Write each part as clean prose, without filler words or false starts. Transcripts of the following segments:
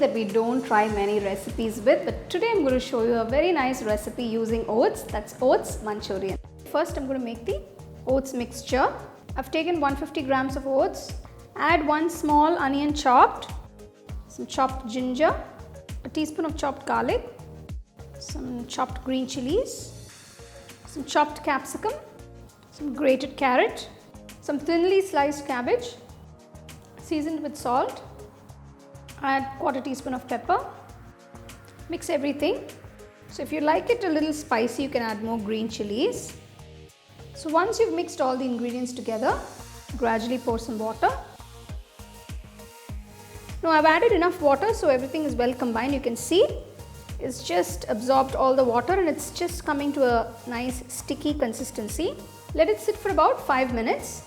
that we don't try many recipes with, but today I'm going to show you a very nice recipe using oats. That's Oats Manchurian. First I'm going to make the oats mixture. I've taken 150 grams of oats. Add 1 small onion chopped, some chopped ginger, a teaspoon of chopped garlic, some chopped green chilies, some chopped capsicum, some grated carrot, some thinly sliced cabbage, seasoned with salt. Add quarter teaspoon of pepper. Mix everything. So if you like it a little spicy, you can add more green chilies. So once you've mixed all the ingredients together, gradually pour some water. Now I've added enough water so everything is well combined. You can see it's just absorbed all the water and it's just coming to a nice sticky consistency. Let it sit for about 5 minutes.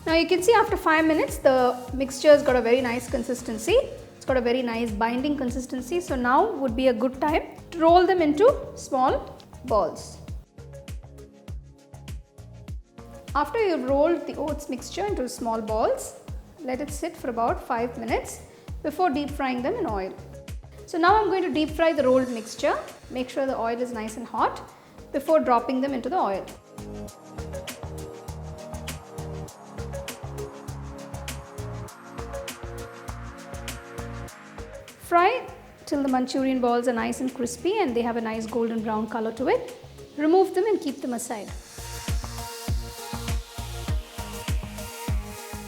Now you can see after 5 minutes the mixture has got a very nice consistency. It's got a very nice binding consistency. So now would be a good time to roll them into small balls. After you've rolled the oats mixture into small balls, let it sit for about 5 minutes before deep frying them in oil. So now I'm going to deep fry the rolled mixture. Make sure the oil is nice and hot before dropping them into the oil. Fry till the Manchurian balls are nice and crispy and they have a nice golden brown color to it. Remove them and keep them aside.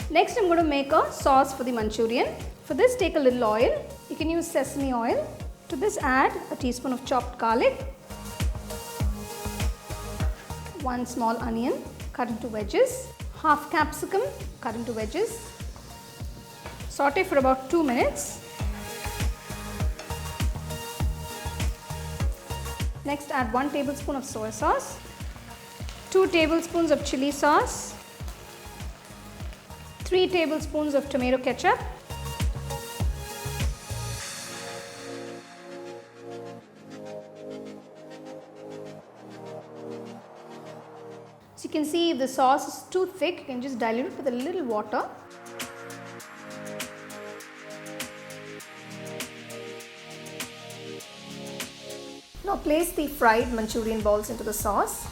Next I'm going to make a sauce for the Manchurian. For this take a little oil. You can use sesame oil. To this add a teaspoon of chopped garlic, 1 small onion cut into wedges, half capsicum cut into wedges. Saute for about 2 minutes. Next add 1 tablespoon of soy sauce, 2 tablespoons of chili sauce, 3 tablespoons of tomato ketchup, so you can see if the sauce is too thick, you can just dilute it with a little water. Now place the fried Manchurian balls into the sauce.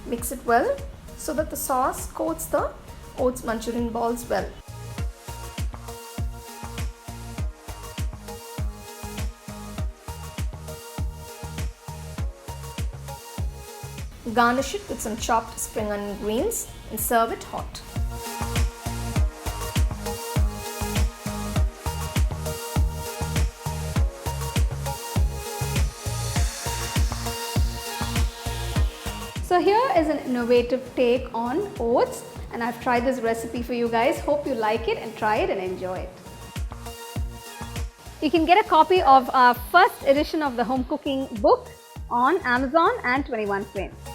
Mix it well so that the sauce coats the oats Manchurian balls well. Garnish it with some chopped spring onion greens and serve it hot. So here is an innovative take on oats and I've tried this recipe for you guys. Hope you like it and try it and enjoy it. You can get a copy of our first edition of the home cooking book on Amazon and 21 Frames.